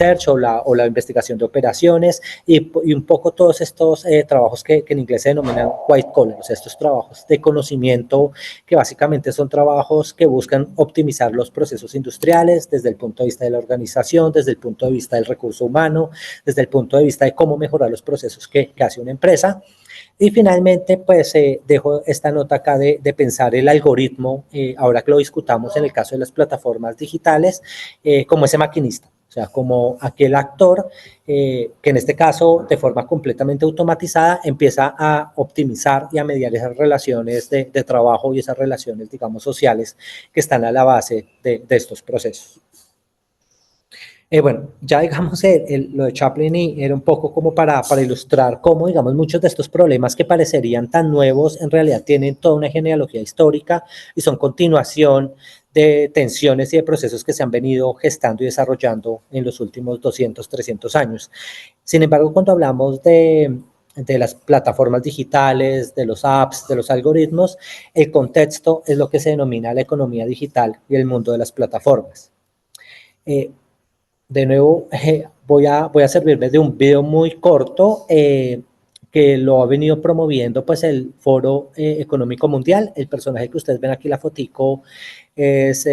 research o la investigación de operaciones y un poco todos estos trabajos que en inglés se denominan white collar, o sea, estos trabajos de conocimiento que básicamente son trabajos que buscan optimizar los procesos industriales desde el punto de vista de la organización, desde el punto de vista del recurso humano, desde el punto de vista de cómo mejorar los procesos que hace una empresa. Y finalmente, pues dejo esta nota acá de pensar el algoritmo, ahora que lo discutamos en el caso de las plataformas digitales, como ese maquinista, o sea, como aquel actor que en este caso, de forma completamente automatizada, empieza a optimizar y a mediar esas relaciones de trabajo y esas relaciones, digamos, sociales que están a la base de estos procesos. Bueno, ya digamos, lo de Chaplin era un poco como para ilustrar cómo, digamos, muchos de estos problemas que parecerían tan nuevos, en realidad tienen toda una genealogía histórica y son continuación de tensiones y de procesos que se han venido gestando y desarrollando en los últimos 200, 300 años. Sin embargo, cuando hablamos de las plataformas digitales, de los apps, de los algoritmos, el contexto es lo que se denomina la economía digital y el mundo de las plataformas. De nuevo, voy a servirme de un video muy corto que lo ha venido promoviendo pues el Foro Económico Mundial. El personaje que ustedes ven aquí, la fotico, es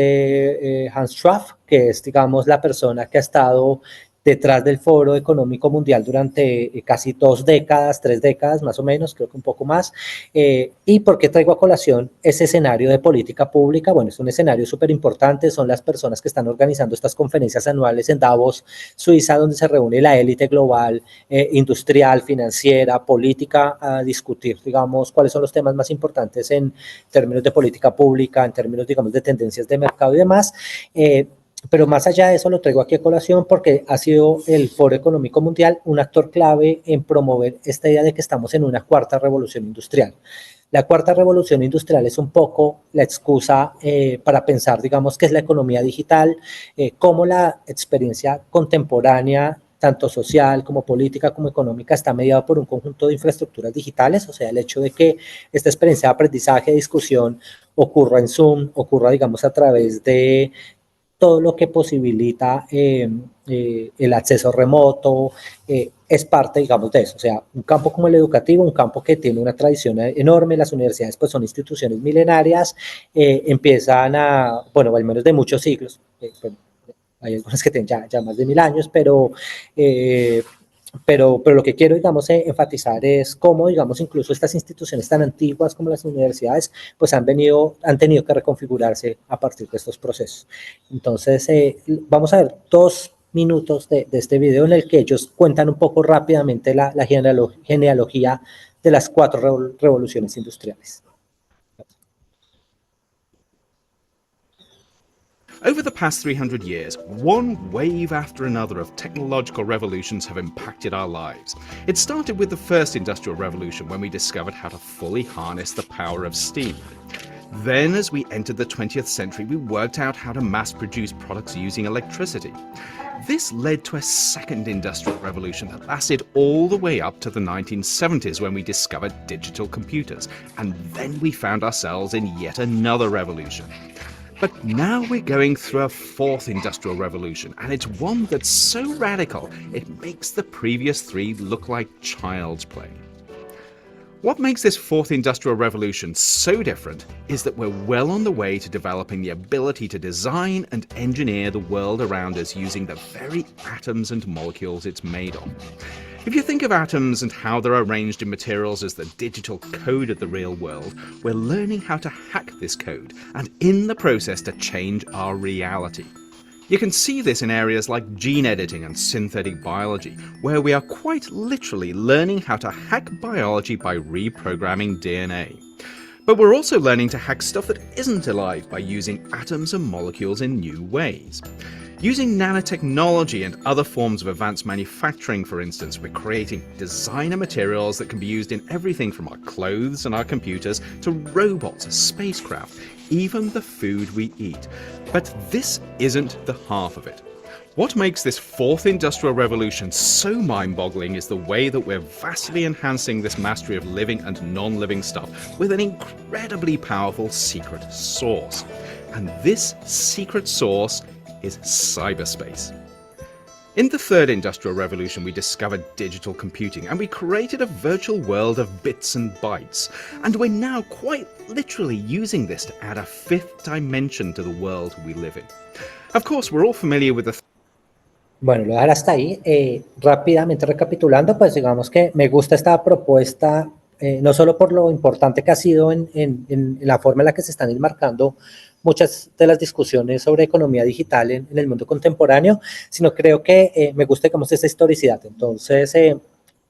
Hans Schwab, que es, digamos, la persona que ha estado detrás del Foro Económico Mundial durante casi 2 décadas, 3 décadas más o menos, creo que un poco más. ¿Y por qué traigo a colación ese escenario de política pública? Bueno, es un escenario súper importante, son las personas que están organizando estas conferencias anuales en Davos, Suiza, donde se reúne la élite global, industrial, financiera, política, a discutir, digamos, cuáles son los temas más importantes en términos de política pública, en términos, digamos, de tendencias de mercado y demás. Pero más allá de eso lo traigo aquí a colación porque ha sido el Foro Económico Mundial un actor clave en promover esta idea de que estamos en una cuarta revolución industrial. La cuarta revolución industrial es un poco la excusa para pensar, digamos, qué es la economía digital, cómo la experiencia contemporánea, tanto social como política como económica, está mediada por un conjunto de infraestructuras digitales, o sea, el hecho de que esta experiencia de aprendizaje, discusión, ocurra en Zoom, ocurra, digamos, a través de todo lo que posibilita el acceso remoto, es parte, digamos, de eso. O sea, un campo como el educativo, un campo que tiene una tradición enorme, las universidades pues son instituciones milenarias, empiezan a, bueno, al menos de muchos siglos, bueno, hay algunas que tienen ya más de 1000 años, pero lo que quiero, digamos, enfatizar es cómo, digamos, incluso estas instituciones tan antiguas como las universidades, pues han tenido que reconfigurarse a partir de estos procesos. Entonces, vamos a ver 2 minutos de este video en el que ellos cuentan un poco rápidamente la genealogía de las 4 revoluciones industriales. Over the past 300 years, one wave after another of technological revolutions have impacted our lives. It started with the first industrial revolution when we discovered how to fully harness the power of steam. Then, as we entered the 20th century, we worked out how to mass-produce products using electricity. This led to a second industrial revolution that lasted all the way up to the 1970s when we discovered digital computers, and then we found ourselves in yet another revolution. But now we're going through a fourth industrial revolution, and it's one that's so radical it makes the previous 3 look like child's play. What makes this fourth industrial revolution so different is that we're well on the way to developing the ability to design and engineer the world around us using the very atoms and molecules it's made of. If you think of atoms and how they're arranged in materials as the digital code of the real world, we're learning how to hack this code and in the process to change our reality. You can see this in areas like gene editing and synthetic biology, where we are quite literally learning how to hack biology by reprogramming DNA. But we're also learning to hack stuff that isn't alive by using atoms and molecules in new ways. Using nanotechnology and other forms of advanced manufacturing, for instance, we're creating designer materials that can be used in everything from our clothes and our computers to robots, spacecraft, even the food we eat. But this isn't the half of it. What makes this fourth industrial revolution so mind-boggling is the way that we're vastly enhancing this mastery of living and non-living stuff with an incredibly powerful secret source. And this secret source is cyberspace. In the third industrial revolution, we discovered digital computing and we created a virtual world of bits and bytes. And we're now quite literally using this to add a fifth dimension to the world we live in. Of course, we're all familiar with the Bueno, lo voy a dejar hasta ahí. Rápidamente recapitulando, pues digamos que me gusta esta propuesta, no solo por lo importante que ha sido en la forma en la que se están enmarcando muchas de las discusiones sobre economía digital en el mundo contemporáneo, sino creo que me gusta, digamos, esta historicidad. Entonces,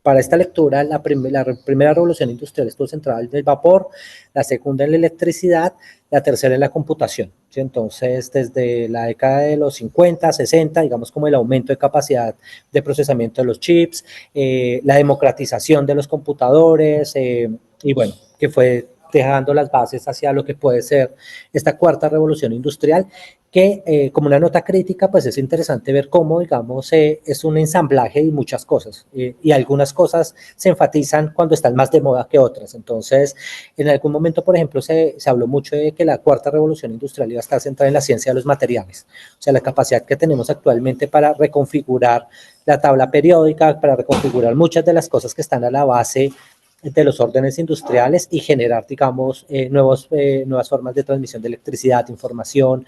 para esta lectura, la primera revolución industrial estuvo centrada en el vapor, la segunda en la electricidad, la tercera en la computación. ¿Sí? Entonces, desde la década de los 50, 60, digamos como el aumento de capacidad de procesamiento de los chips, la democratización de los computadores, y bueno, que fue dejando las bases hacia lo que puede ser esta cuarta revolución industrial, que como una nota crítica, pues es interesante ver cómo, digamos, es un ensamblaje de muchas cosas, y algunas cosas se enfatizan cuando están más de moda que otras. Entonces, en algún momento, por ejemplo, se habló mucho de que la cuarta revolución industrial iba a estar centrada en la ciencia de los materiales, o sea, la capacidad que tenemos actualmente para reconfigurar la tabla periódica, para reconfigurar muchas de las cosas que están a la base de los órdenes industriales y generar, digamos, nuevas formas de transmisión de electricidad, información,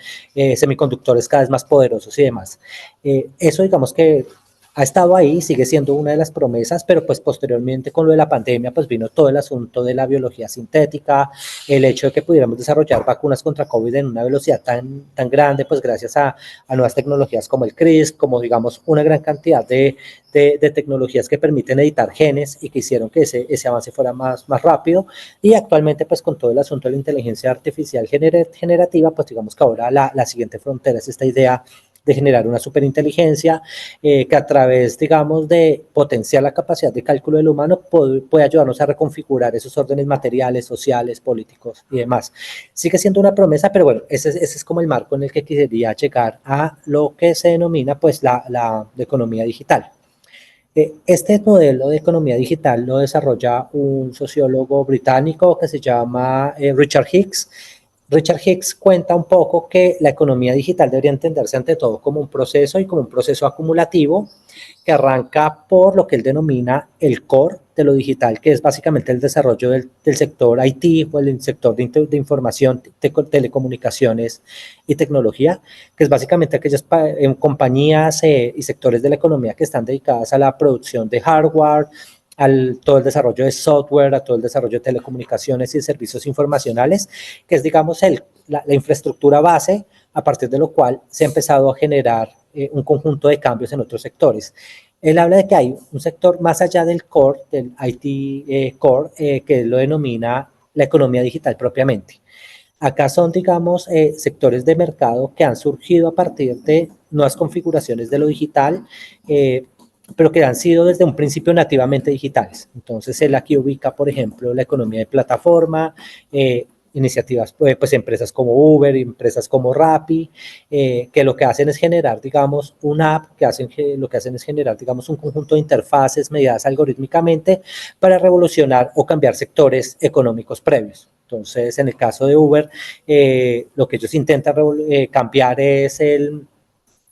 semiconductores cada vez más poderosos y demás. Eso, digamos que ha estado ahí, sigue siendo una de las promesas, pero pues posteriormente con lo de la pandemia, pues vino todo el asunto de la biología sintética, el hecho de que pudiéramos desarrollar vacunas contra COVID en una velocidad tan grande, pues gracias a nuevas tecnologías como el CRISPR, como digamos una gran cantidad de tecnologías que permiten editar genes y que hicieron que ese avance fuera más rápido. Y actualmente, pues con todo el asunto de la inteligencia artificial generativa, pues digamos que ahora la siguiente frontera es esta idea de generar una superinteligencia que a través, digamos, de potenciar la capacidad de cálculo del humano puede ayudarnos a reconfigurar esos órdenes materiales, sociales, políticos y demás. Sigue siendo una promesa, pero bueno, ese es como el marco en el que quería llegar a lo que se denomina pues la economía digital. Este modelo de economía digital lo desarrolla un sociólogo británico que se llama Richard Hicks. Richard Hicks cuenta un poco que la economía digital debería entenderse ante todo como un proceso y como un proceso acumulativo que arranca por lo que él denomina el core de lo digital, que es básicamente el desarrollo del sector IT o el sector de información, telecomunicaciones y tecnología, que es básicamente aquellas compañías y sectores de la economía que están dedicadas a la producción de hardware, todo el desarrollo de software, a todo el desarrollo de telecomunicaciones y de servicios informacionales, que es, digamos, la infraestructura base a partir de lo cual se ha empezado a generar un conjunto de cambios en otros sectores. Él habla de que hay un sector más allá del core, del IT core, que él lo denomina la economía digital propiamente. Acá son, digamos, sectores de mercado que han surgido a partir de nuevas configuraciones de lo digital, pero que han sido desde un principio nativamente digitales. Entonces, él aquí ubica, por ejemplo, la economía de plataforma, iniciativas, pues empresas como Uber, empresas como Rappi, que lo que hacen es generar, digamos, una app, lo que hacen es generar, digamos, un conjunto de interfaces mediadas algorítmicamente para revolucionar o cambiar sectores económicos previos. Entonces, en el caso de Uber, lo que ellos intentan cambiar es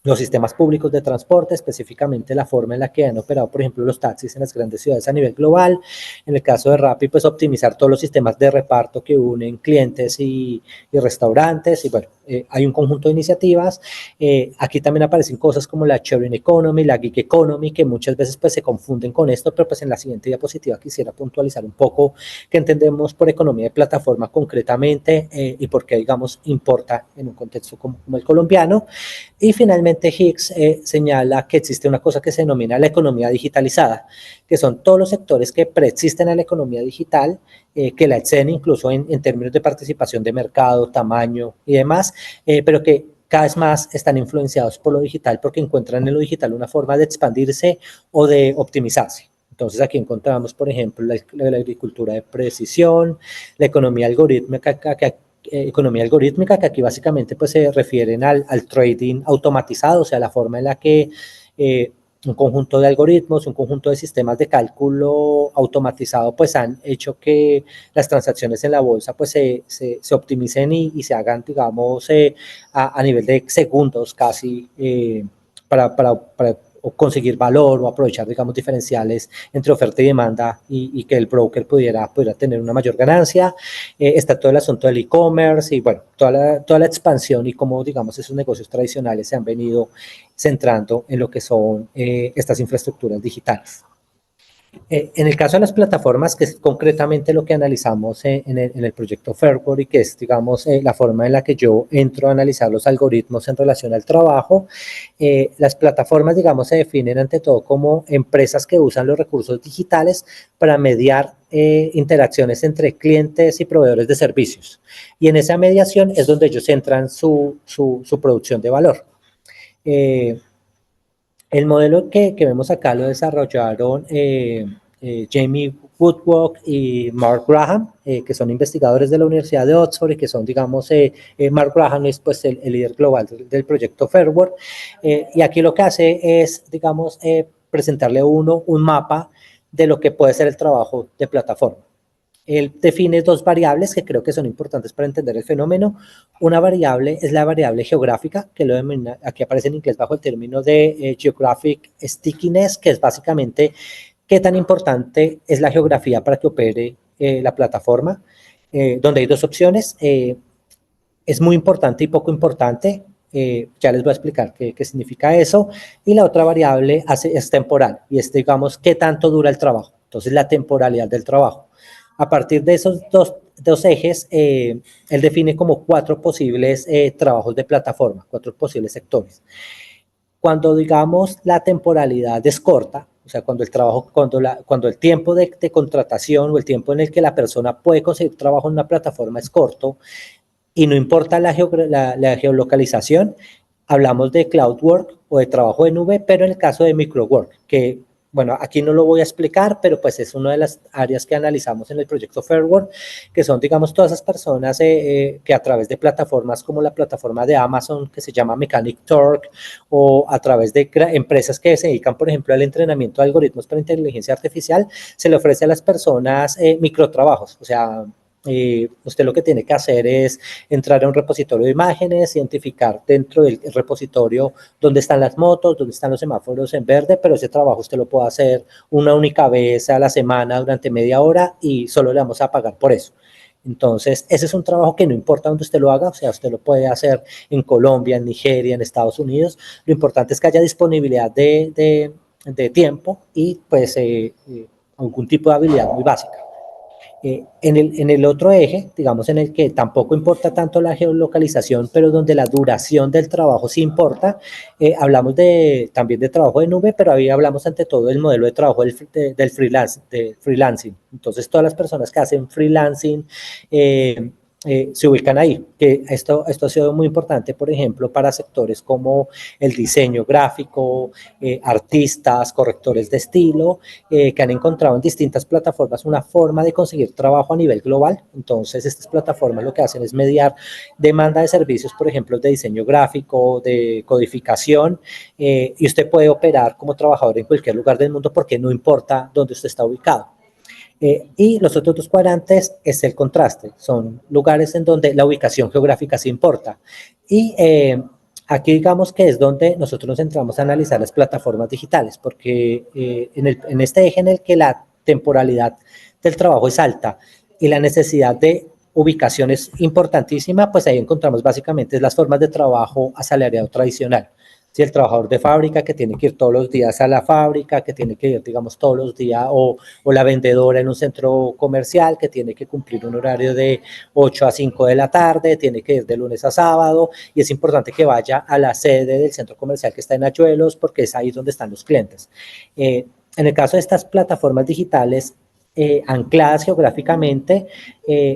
los sistemas públicos de transporte, específicamente la forma en la que han operado, por ejemplo, los taxis en las grandes ciudades a nivel global. En el caso de Rappi, pues optimizar todos los sistemas de reparto que unen clientes y restaurantes. Y bueno, hay un conjunto de iniciativas. Aquí también aparecen cosas como la sharing economy, la gig economy, que muchas veces pues se confunden con esto, pero pues en la siguiente diapositiva quisiera puntualizar un poco qué entendemos por economía de plataforma concretamente, y por qué, digamos, importa en un contexto como el colombiano. Y finalmente Hicks señala que existe una cosa que se denomina la economía digitalizada, que son todos los sectores que preexisten a la economía digital, que la exceden incluso en términos de participación de mercado, tamaño y demás, pero que cada vez más están influenciados por lo digital porque encuentran en lo digital una forma de expandirse o de optimizarse. Entonces aquí encontramos, por ejemplo, la agricultura de precisión, la economía algorítmica, que aquí básicamente pues se refieren al trading automatizado, o sea, la forma en la que un conjunto de algoritmos, un conjunto de sistemas de cálculo automatizado pues han hecho que las transacciones en la bolsa pues se optimicen y se hagan, digamos, a nivel de segundos casi, para o conseguir valor o aprovechar, digamos, diferenciales entre oferta y demanda y que el broker pudiera tener una mayor ganancia. Está todo el asunto del e-commerce y, bueno, toda la expansión y cómo, digamos, esos negocios tradicionales se han venido centrando en lo que son estas infraestructuras digitales. En el caso de las plataformas, que es concretamente lo que analizamos en el proyecto Fairword y que es, digamos, la forma en la que yo entro a analizar los algoritmos en relación al trabajo, las plataformas, digamos, se definen ante todo como empresas que usan los recursos digitales para mediar interacciones entre clientes y proveedores de servicios. Y en esa mediación es donde ellos centran su producción de valor. El modelo que vemos acá lo desarrollaron Jamie Woodcock y Mark Graham, que son investigadores de la Universidad de Oxford y que son, digamos, Mark Graham es pues el líder global del proyecto Fairword. Y aquí lo que hace es, digamos, presentarle un mapa de lo que puede ser el trabajo de plataforma. Él define dos variables que creo que son importantes para entender el fenómeno. Una variable es la variable geográfica, que lo denomina, aquí aparece en inglés bajo el término de Geographic Stickiness, que es básicamente qué tan importante es la geografía para que opere la plataforma, donde hay dos opciones. Es muy importante y poco importante. Ya les voy a explicar qué significa eso. Y la otra variable es temporal, y es, digamos, qué tanto dura el trabajo. Entonces, la temporalidad del trabajo. A partir de esos dos ejes, él define como 4 posibles trabajos de plataforma, 4 posibles sectores. Cuando, digamos, la temporalidad es corta, o sea, cuando el tiempo de contratación o el tiempo en el que la persona puede conseguir trabajo en una plataforma es corto y no importa la geolocalización, hablamos de cloud work o de trabajo de nube, pero en el caso de microwork, que, bueno, aquí no lo voy a explicar, pero pues es una de las áreas que analizamos en el proyecto Fairword, que son, digamos, todas esas personas que a través de plataformas como la plataforma de Amazon, que se llama Mechanic Turk, o a través de empresas que se dedican, por ejemplo, al entrenamiento de algoritmos para inteligencia artificial, se le ofrece a las personas microtrabajos, o sea, usted lo que tiene que hacer es entrar a un repositorio de imágenes, identificar dentro del repositorio dónde están las motos, dónde están los semáforos en verde, pero ese trabajo usted lo puede hacer una única vez a la semana durante media hora y solo le vamos a pagar por eso. Entonces, ese es un trabajo que no importa dónde usted lo haga, o sea, usted lo puede hacer en Colombia, en Nigeria, en Estados Unidos. Lo importante es que haya disponibilidad de tiempo y pues algún tipo de habilidad muy básica. En el otro eje, digamos, en el que tampoco importa tanto la geolocalización, pero donde la duración del trabajo sí importa, hablamos también de trabajo de nube, pero ahí hablamos ante todo del modelo de trabajo del freelancing. Entonces, todas las personas que hacen freelancing se ubican ahí. Que esto ha sido muy importante, por ejemplo, para sectores como el diseño gráfico, artistas, correctores de estilo, que han encontrado en distintas plataformas una forma de conseguir trabajo a nivel global. Entonces, estas plataformas lo que hacen es mediar demanda de servicios, por ejemplo, de diseño gráfico, de codificación, y usted puede operar como trabajador en cualquier lugar del mundo porque no importa dónde usted está ubicado. Y los otros 2 cuadrantes es el contraste, son lugares en donde la ubicación geográfica sí importa. Y aquí digamos que es donde nosotros nos centramos a analizar las plataformas digitales, porque en este eje en el que la temporalidad del trabajo es alta y la necesidad de ubicación es importantísima, pues ahí encontramos básicamente las formas de trabajo asalariado tradicional. Si el trabajador de fábrica que tiene que ir todos los días a la fábrica, que tiene que ir, digamos, todos los días, o la vendedora en un centro comercial que tiene que cumplir un horario de 8 a 5 de la tarde, tiene que ir de lunes a sábado, y es importante que vaya a la sede del centro comercial que está en Ayuelos, porque es ahí donde están los clientes. En el caso de estas plataformas digitales, ancladas geográficamente,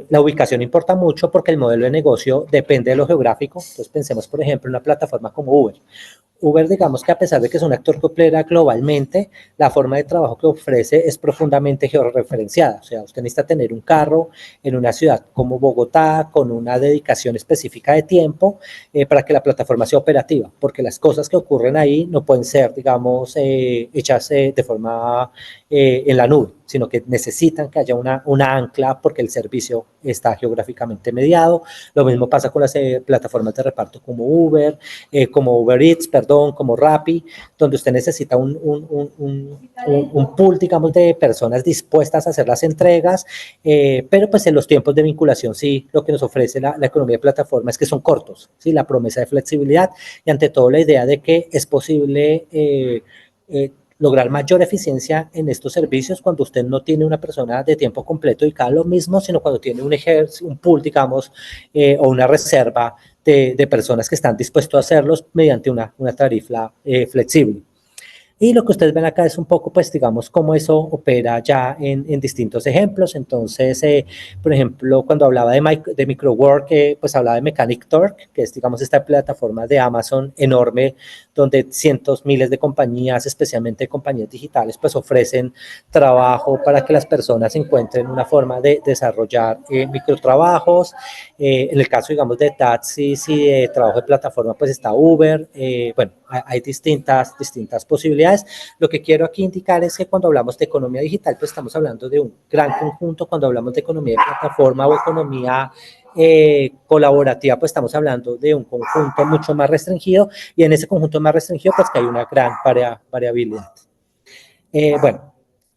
la ubicación importa mucho porque el modelo de negocio depende de lo geográfico. Entonces pensemos, por ejemplo, en una plataforma como Uber. Uber, digamos que a pesar de que es un actor que opera globalmente, la forma de trabajo que ofrece es profundamente georreferenciada. O sea, usted necesita tener un carro en una ciudad como Bogotá con una dedicación específica de tiempo para que la plataforma sea operativa, porque las cosas que ocurren ahí no pueden ser, digamos, hechas de forma en la nube, sino que necesitan que haya una ancla porque el servicio servicio está geográficamente mediado. Lo mismo pasa con las plataformas de reparto como como Uber Eats, perdón, como Rappi, donde usted necesita un pool, digamos, de personas dispuestas a hacer las entregas, pero pues en los tiempos de vinculación sí, lo que nos ofrece la economía de plataforma es que son cortos, ¿sí? La promesa de flexibilidad y ante todo la idea de que es posible lograr mayor eficiencia en estos servicios cuando usted no tiene una persona de tiempo completo dedicada a lo mismo, sino cuando tiene un pool, digamos, o una reserva de personas que están dispuestos a hacerlos mediante una tarifa flexible. Y lo que ustedes ven acá es un poco, pues, digamos, cómo eso opera ya en distintos ejemplos. Entonces, por ejemplo, cuando hablaba de Microwork, pues hablaba de Mechanic Turk, que es, digamos, esta plataforma de Amazon enorme, donde cientos, miles de compañías, especialmente compañías digitales, pues ofrecen trabajo para que las personas encuentren una forma de desarrollar microtrabajos. En el caso, digamos, de taxis y de trabajo de plataforma, pues está Uber. Bueno, hay distintas posibilidades. Lo que quiero aquí indicar es que cuando hablamos de economía digital, pues estamos hablando de un gran conjunto. Cuando hablamos de economía de plataforma o economía colaborativa, pues estamos hablando de un conjunto mucho más restringido, y en ese conjunto más restringido, pues que hay una gran variabilidad. Bueno,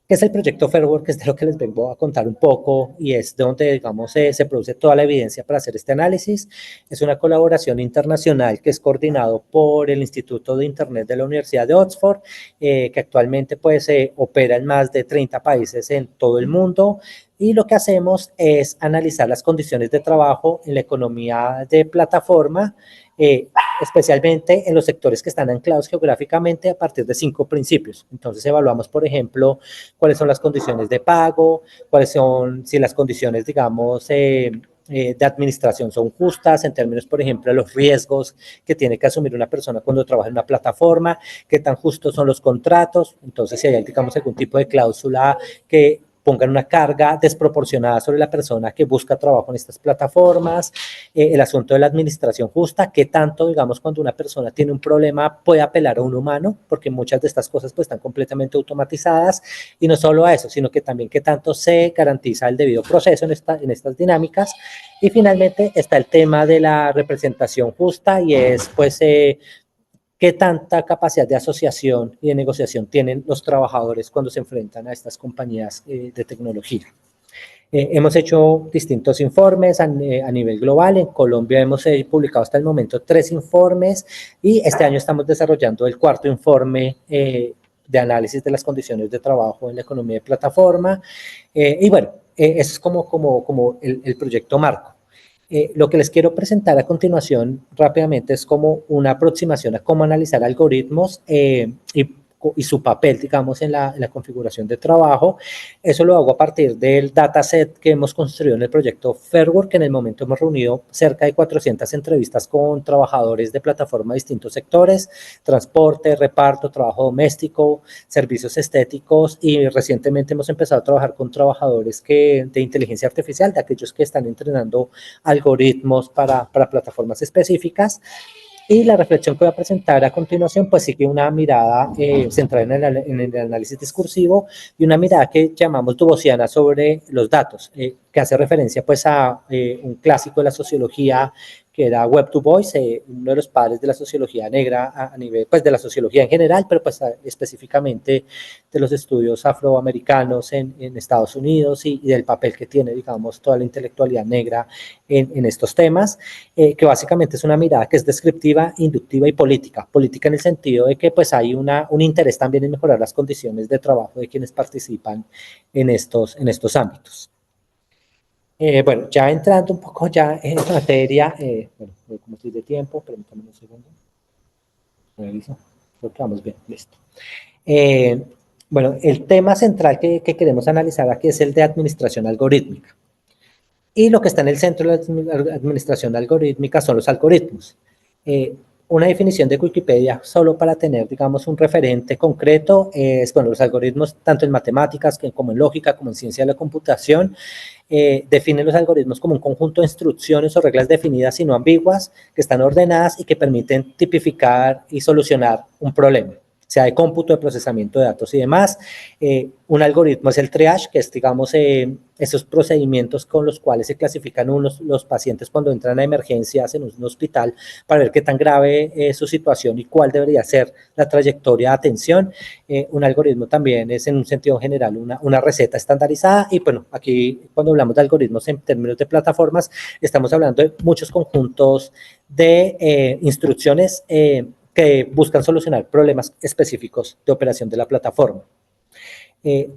¿qué es el proyecto Fairwork? Que es de lo que les vengo a contar un poco y es donde, digamos, se produce toda la evidencia para hacer este análisis. Es una colaboración internacional que es coordinado por el Instituto de Internet de la Universidad de Oxford, que actualmente pues opera en más de 30 países en todo el mundo. Y lo que hacemos es analizar las condiciones de trabajo en la economía de plataforma, especialmente en los sectores que están anclados geográficamente a partir de 5 principios. Entonces evaluamos, por ejemplo, cuáles son las condiciones de pago, cuáles son, si las condiciones, digamos, de administración son justas en términos, por ejemplo, de los riesgos que tiene que asumir una persona cuando trabaja en una plataforma, qué tan justos son los contratos. Entonces, si hay, digamos, algún tipo de cláusula que pongan una carga desproporcionada sobre la persona que busca trabajo en estas plataformas, el asunto de la administración justa, que tanto, digamos, cuando una persona tiene un problema puede apelar a un humano, porque muchas de estas cosas pues están completamente automatizadas, y no solo a eso, sino que también que tanto se garantiza el debido proceso en estas dinámicas. Y finalmente está el tema de la representación justa, y es pues qué tanta capacidad de asociación y de negociación tienen los trabajadores cuando se enfrentan a estas compañías de tecnología. Hemos hecho distintos informes a nivel global. En Colombia hemos publicado hasta el momento 3 informes y este año estamos desarrollando el 4º informe de análisis de las condiciones de trabajo en la economía de plataforma. Y bueno, eso es como el proyecto marco. Lo que les quiero presentar a continuación rápidamente es como una aproximación a cómo analizar algoritmos y su papel, digamos, en la configuración de trabajo. Eso lo hago a partir del dataset que hemos construido en el proyecto Fairwork, que en el momento hemos reunido cerca de 400 entrevistas con trabajadores de plataforma de distintos sectores: transporte, reparto, trabajo doméstico, servicios estéticos, y recientemente hemos empezado a trabajar con trabajadores de inteligencia artificial, de aquellos que están entrenando algoritmos para plataformas específicas. Y la reflexión que voy a presentar a continuación pues sigue una mirada centrada en el análisis discursivo y una mirada que llamamos dubosiana sobre los datos, que hace referencia pues a un clásico de la sociología que era Webb Du Bois, uno de los padres de la sociología negra a nivel, pues de la sociología en general, pero pues específicamente de los estudios afroamericanos en Estados Unidos y del papel que tiene, digamos, toda la intelectualidad negra en estos temas, que básicamente es una mirada que es descriptiva, inductiva y política. Política en el sentido de que pues hay un interés también en mejorar las condiciones de trabajo de quienes participan en estos ámbitos. Bueno, ya entrando un poco ya en materia, bueno, como estoy de tiempo, permítanme un segundo. Reviso, creo que vamos bien, listo. Bueno, el tema central que queremos analizar aquí es el de administración algorítmica. Y lo que está en el centro de la administración algorítmica son los algoritmos. Una definición de Wikipedia, solo para tener, digamos, un referente concreto, es, bueno, los algoritmos, tanto en matemáticas como en lógica, como en ciencia de la computación, definen los algoritmos como un conjunto de instrucciones o reglas definidas y no ambiguas, que están ordenadas y que permiten tipificar y solucionar un problema. sea de cómputo, de procesamiento de datos y demás. Un algoritmo es el triage, que es, digamos, esos procedimientos con los cuales se clasifican los pacientes cuando entran a emergencias en un hospital para ver qué tan grave es su situación y cuál debería ser la trayectoria de atención. Un algoritmo también es, en un sentido general, una receta estandarizada. Y bueno, aquí cuando hablamos de algoritmos en términos de plataformas, estamos hablando de muchos conjuntos de instrucciones que buscan solucionar problemas específicos de operación de la plataforma.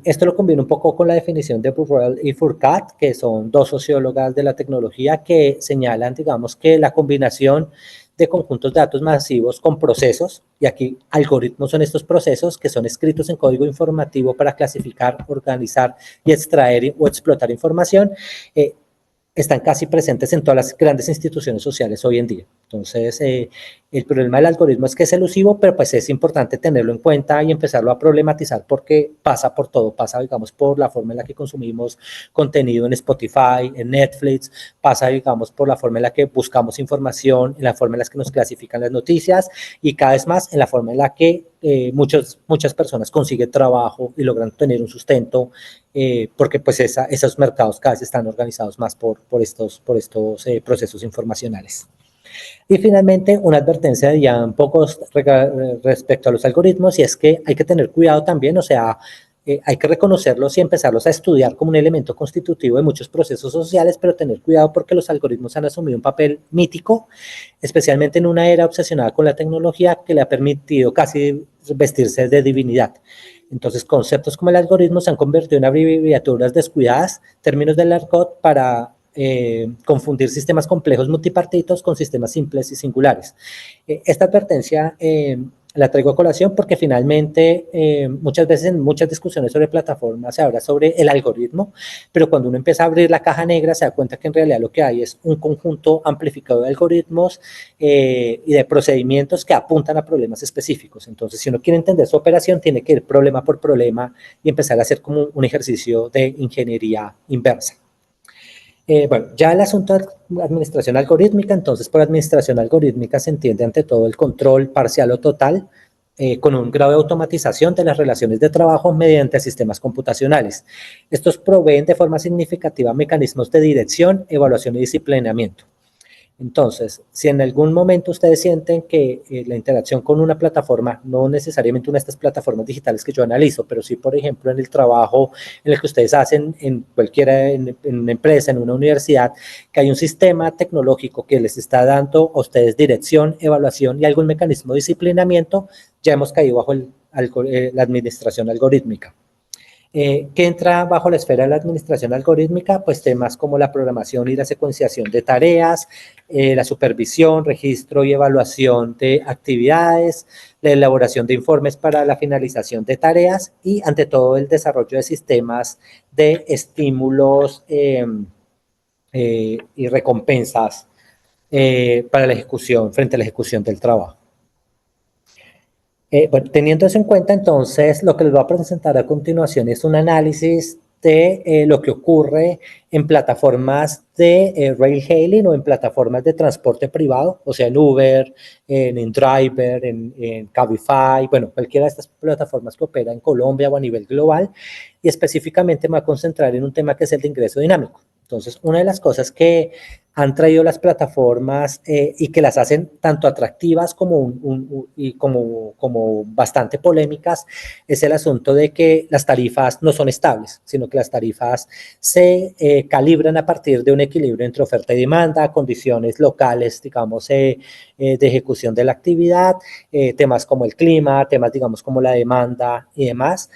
Esto lo combina un poco con la definición de Burrell y Fourcade, que son dos sociólogas de la tecnología que señalan, digamos, que la combinación de conjuntos de datos masivos con procesos, y aquí algoritmos son estos procesos que son escritos en código informativo para clasificar, organizar y extraer o explotar información, están casi presentes en todas las grandes instituciones sociales hoy en día. Entonces, el problema del algoritmo es que es elusivo, pero pues es importante tenerlo en cuenta y empezarlo a problematizar porque pasa por todo, pasa, digamos, por la forma en la que consumimos contenido en Spotify, en Netflix, pasa, digamos, por la forma en la que buscamos información, en la forma en la que nos clasifican las noticias y cada vez más en la forma en la que muchas personas consiguen trabajo y logran tener un sustento, porque pues esos mercados cada vez están organizados más por estos procesos informacionales. Y finalmente, una advertencia de ya un poco respecto a los algoritmos, y es que hay que tener cuidado también, o sea, hay que reconocerlos y empezarlos a estudiar como un elemento constitutivo de muchos procesos sociales, pero tener cuidado porque los algoritmos han asumido un papel mítico, especialmente en una era obsesionada con la tecnología que le ha permitido casi vestirse de divinidad. Entonces, conceptos como el algoritmo se han convertido en abreviaturas descuidadas, términos del argot para confundir sistemas complejos multipartitos con sistemas simples y singulares. Esta advertencia la traigo a colación porque finalmente muchas veces en muchas discusiones sobre plataformas se habla sobre el algoritmo, pero cuando uno empieza a abrir la caja negra se da cuenta que en realidad lo que hay es un conjunto amplificado de algoritmos y de procedimientos que apuntan a problemas específicos. Entonces, si uno quiere entender su operación, tiene que ir problema por problema y empezar a hacer como un ejercicio de ingeniería inversa. Bueno, ya el asunto de administración algorítmica, entonces por administración algorítmica se entiende ante todo el control parcial o total con un grado de automatización de las relaciones de trabajo mediante sistemas computacionales. Estos proveen de forma significativa mecanismos de dirección, evaluación y disciplinamiento. Entonces, si en algún momento ustedes sienten que la interacción con una plataforma, no necesariamente una de estas plataformas digitales que yo analizo, pero sí, por ejemplo, en el trabajo en el que ustedes hacen en cualquiera, en una empresa, en una universidad, que hay un sistema tecnológico que les está dando a ustedes dirección, evaluación y algún mecanismo de disciplinamiento, ya hemos caído bajo la administración algorítmica. ¿Qué entra bajo la esfera de la administración algorítmica? Pues temas como la programación y la secuenciación de tareas, la supervisión, registro y evaluación de actividades, la elaboración de informes para la finalización de tareas y, ante todo, el desarrollo de sistemas de estímulos y recompensas para la ejecución, frente a la ejecución del trabajo. Bueno, teniendo eso en cuenta, entonces, lo que les voy a presentar a continuación es un análisis de lo que ocurre en plataformas de rail hailing o en plataformas de transporte privado, o sea, en Uber, en InDriver, en Cabify, bueno, cualquiera de estas plataformas que opera en Colombia o a nivel global, y específicamente me voy a concentrar en un tema que es el de ingreso dinámico. Entonces, una de las cosas que han traído las plataformas y que las hacen tanto atractivas como, como bastante polémicas es el asunto de que las tarifas no son estables, sino que las tarifas se calibran a partir de un equilibrio entre oferta y demanda, condiciones locales, digamos, de ejecución de la actividad, temas como el clima, temas, digamos, como la demanda y demás.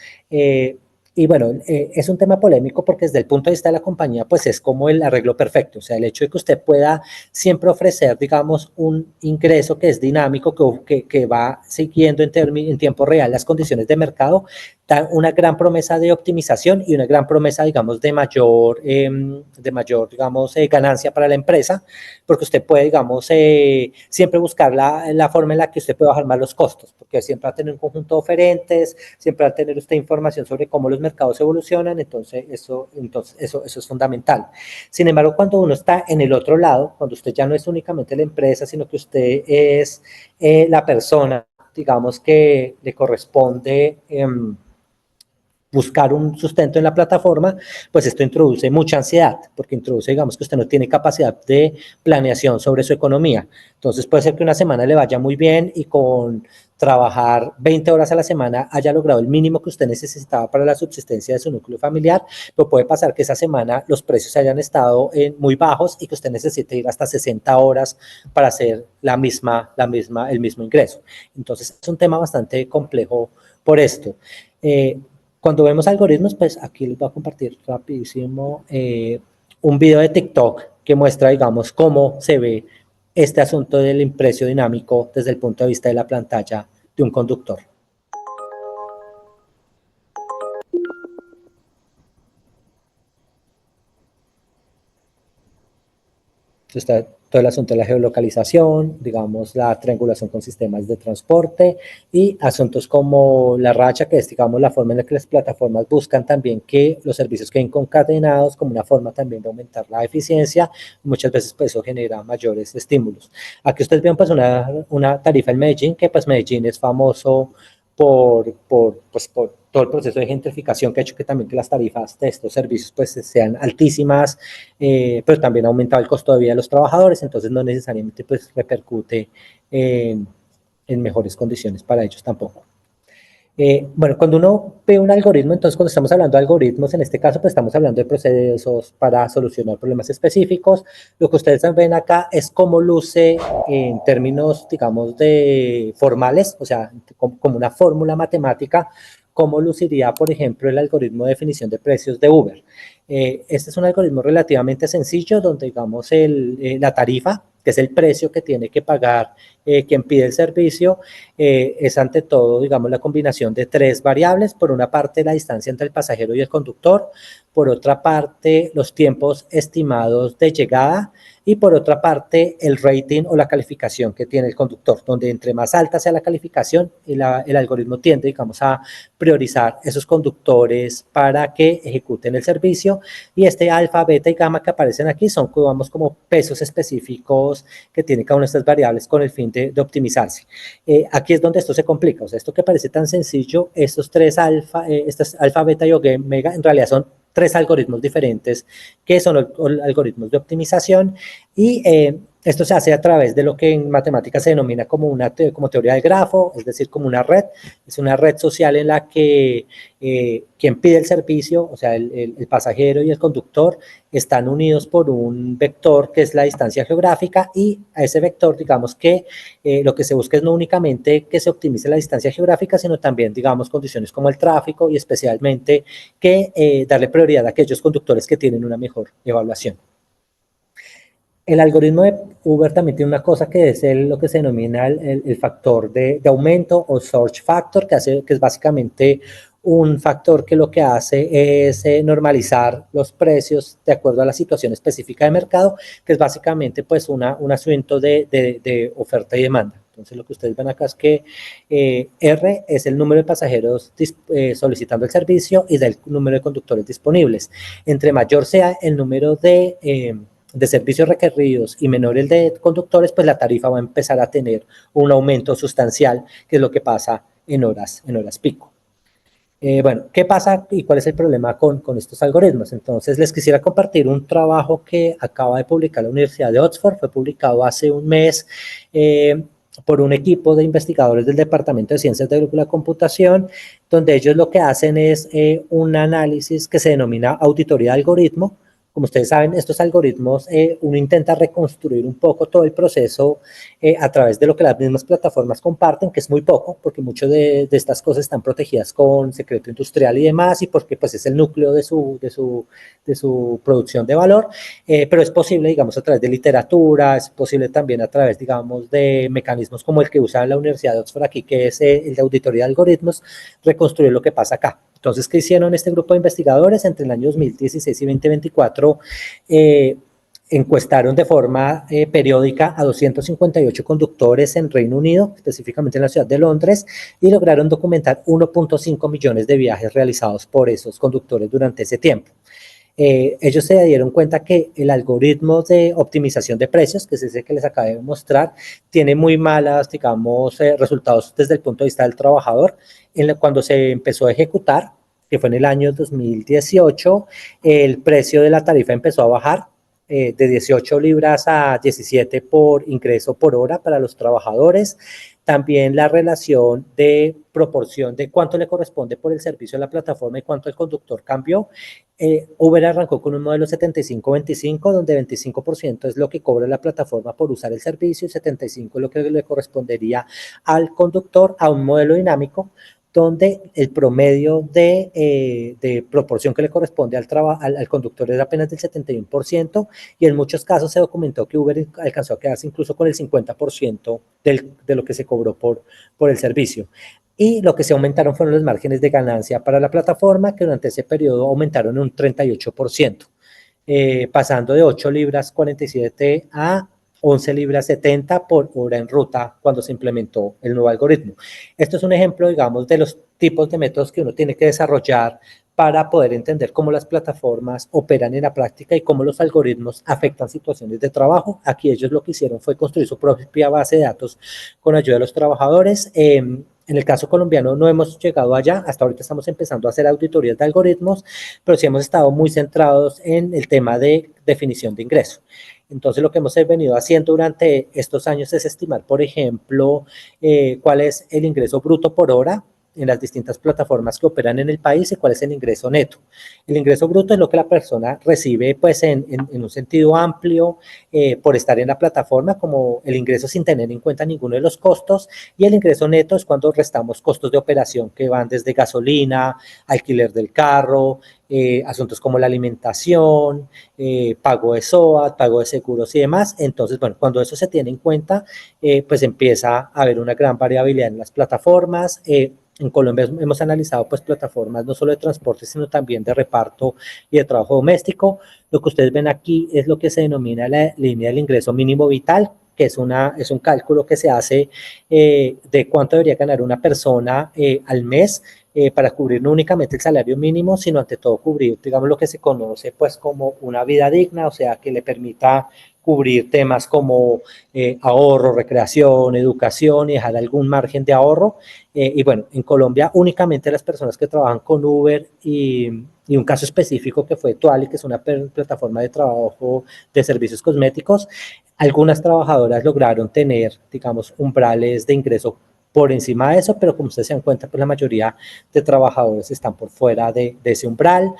Y bueno, es un tema polémico porque desde el punto de vista de la compañía, pues es como el arreglo perfecto. O sea, el hecho de que usted pueda siempre ofrecer, digamos, un ingreso que es dinámico, que va siguiendo en tiempo real las condiciones de mercado, da una gran promesa de optimización y una gran promesa, digamos, de mayor digamos, ganancia para la empresa, porque usted puede, digamos, siempre buscar la forma en la que usted puede bajar más los costos, porque siempre va a tener un conjunto de oferentes, siempre va a tener usted información sobre cómo los mercados evolucionan, entonces eso es fundamental. Sin embargo, cuando uno está en el otro lado, cuando usted ya no es únicamente la empresa, sino que usted es la persona digamos que le corresponde buscar un sustento en la plataforma, pues esto introduce mucha ansiedad, porque introduce, digamos, que usted no tiene capacidad de planeación sobre su economía. Entonces puede ser que una semana le vaya muy bien y con trabajar 20 horas a la semana haya logrado el mínimo que usted necesitaba para la subsistencia de su núcleo familiar, pero puede pasar que esa semana los precios hayan estado muy bajos y que usted necesite ir hasta 60 horas para hacer el mismo ingreso. Entonces es un tema bastante complejo por esto. Cuando vemos algoritmos, pues aquí les voy a compartir rapidísimo un video de TikTok que muestra, digamos, cómo se ve este asunto del impreso dinámico desde el punto de vista de la pantalla de un conductor. Está todo el asunto de la geolocalización, digamos, la triangulación con sistemas de transporte y asuntos como la racha, que es, digamos, la forma en la que las plataformas buscan también que los servicios queden concatenados como una forma también de aumentar la eficiencia. Muchas veces pues, eso genera mayores estímulos. Aquí ustedes ven pues una tarifa en Medellín, que pues Medellín es famoso por todo el proceso de gentrificación que ha hecho que también que las tarifas de estos servicios pues sean altísimas, pero también ha aumentado el costo de vida de los trabajadores, entonces no necesariamente pues repercute en mejores condiciones para ellos tampoco. Bueno, cuando uno ve un algoritmo, entonces cuando estamos hablando de algoritmos, en este caso pues estamos hablando de procesos para solucionar problemas específicos. Lo que ustedes ven acá es cómo luce en términos, digamos, de formales, o sea, como una fórmula matemática, cómo luciría, por ejemplo, el algoritmo de definición de precios de Uber. Este es un algoritmo relativamente sencillo donde, digamos, la tarifa, que es el precio que tiene que pagar quien pide el servicio, es ante todo, digamos, la combinación de tres variables. Por una parte, la distancia entre el pasajero y el conductor, por otra parte, los tiempos estimados de llegada y por otra parte, el rating o la calificación que tiene el conductor, donde entre más alta sea la calificación, el algoritmo tiende, digamos, a priorizar esos conductores para que ejecuten el servicio. Y este alfa, beta y gamma que aparecen aquí son, digamos, como pesos específicos que tiene cada una de estas variables con el fin de optimizarse. Aquí es donde esto se complica, o sea, esto que parece tan sencillo, estos tres alfa, beta y omega, en realidad son tres algoritmos diferentes que son algoritmos de optimización y esto se hace a través de lo que en matemáticas se denomina como como teoría del grafo, es decir, como una red. Es una red social en la que quien pide el servicio, o sea, el pasajero y el conductor, están unidos por un vector que es la distancia geográfica y a ese vector, digamos que lo que se busca es no únicamente que se optimice la distancia geográfica, sino también, digamos, condiciones como el tráfico y especialmente que darle prioridad a aquellos conductores que tienen una mejor evaluación. El algoritmo de Uber también tiene una cosa que es lo que se denomina el factor de aumento o search factor, que es básicamente un factor que lo que hace es normalizar los precios de acuerdo a la situación específica de mercado, que es básicamente pues un asunto de oferta y demanda. Entonces lo que ustedes ven acá es que R es el número de pasajeros solicitando el servicio y del número de conductores disponibles. Entre mayor sea el número de servicios requeridos y menor el de conductores, pues la tarifa va a empezar a tener un aumento sustancial, que es lo que pasa en horas pico. Bueno, ¿qué pasa y cuál es el problema con estos algoritmos? Entonces, les quisiera compartir un trabajo que acaba de publicar la Universidad de Oxford, fue publicado hace un mes por un equipo de investigadores del Departamento de Ciencias de la Computación, donde ellos lo que hacen es un análisis que se denomina auditoría de algoritmo. Como ustedes saben, estos algoritmos, uno intenta reconstruir un poco todo el proceso a través de lo que las mismas plataformas comparten, que es muy poco, porque muchas de estas cosas están protegidas con secreto industrial y demás, y porque pues, es el núcleo de su producción de valor, pero es posible, digamos, a través de literatura, es posible también a través, digamos, de mecanismos como el que usa la Universidad de Oxford aquí, que es el de auditoría de algoritmos, reconstruir lo que pasa acá. Entonces, ¿qué hicieron este grupo de investigadores? Entre el año 2016 y 2024 encuestaron de forma periódica a 258 conductores en Reino Unido, específicamente en la ciudad de Londres, y lograron documentar 1.5 millones de viajes realizados por esos conductores durante ese tiempo. Ellos se dieron cuenta que el algoritmo de optimización de precios, que es ese que les acabé de mostrar, tiene muy malas, digamos, resultados desde el punto de vista del trabajador. Cuando se empezó a ejecutar, que fue en el año 2018, el precio de la tarifa empezó a bajar de 18 libras a 17 por ingreso por hora para los trabajadores. También la relación de proporción de cuánto le corresponde por el servicio a la plataforma y cuánto el conductor cambió. Uber arrancó con un modelo 75-25, donde 25% es lo que cobra la plataforma por usar el servicio y 75% es lo que le correspondería al conductor, a un modelo dinámico donde el promedio de proporción que le corresponde al conductor es apenas del 71%, y en muchos casos se documentó que Uber alcanzó a quedarse incluso con el 50% de lo que se cobró por el servicio. Y lo que se aumentaron fueron los márgenes de ganancia para la plataforma, que durante ese periodo aumentaron un 38%, pasando de 8 libras 47 a 11 libras 70 por hora en ruta cuando se implementó el nuevo algoritmo. Esto es un ejemplo, digamos, de los tipos de métodos que uno tiene que desarrollar para poder entender cómo las plataformas operan en la práctica y cómo los algoritmos afectan situaciones de trabajo. Aquí ellos lo que hicieron fue construir su propia base de datos con ayuda de los trabajadores. En el caso colombiano no hemos llegado allá, hasta ahorita estamos empezando a hacer auditorías de algoritmos, pero sí hemos estado muy centrados en el tema de definición de ingreso. Entonces, lo que hemos venido haciendo durante estos años es estimar, por ejemplo, cuál es el ingreso bruto por hora en las distintas plataformas que operan en el país y cuál es el ingreso neto. El ingreso bruto es lo que la persona recibe pues en un sentido amplio por estar en la plataforma, como el ingreso sin tener en cuenta ninguno de los costos, y el ingreso neto es cuando restamos costos de operación que van desde gasolina, alquiler del carro, asuntos como la alimentación, pago de SOAT, pago de seguros y demás. Entonces, bueno, cuando eso se tiene en cuenta, pues empieza a haber una gran variabilidad en las plataformas. En Colombia hemos analizado pues plataformas no solo de transporte, sino también de reparto y de trabajo doméstico. Lo que ustedes ven aquí es lo que se denomina la línea del ingreso mínimo vital, que es un cálculo que se hace de cuánto debería ganar una persona al mes para cubrir no únicamente el salario mínimo, sino ante todo cubrir, digamos, lo que se conoce pues como una vida digna, o sea, que le permita cubrir temas como ahorro, recreación, educación y dejar algún margen de ahorro. Y bueno, en Colombia únicamente las personas que trabajan con Uber y un caso específico que fue Tuali, que es una plataforma de trabajo de servicios cosméticos, algunas trabajadoras lograron tener, digamos, umbrales de ingreso por encima de eso, pero como ustedes se dan cuenta, pues la mayoría de trabajadores están por fuera de ese umbral.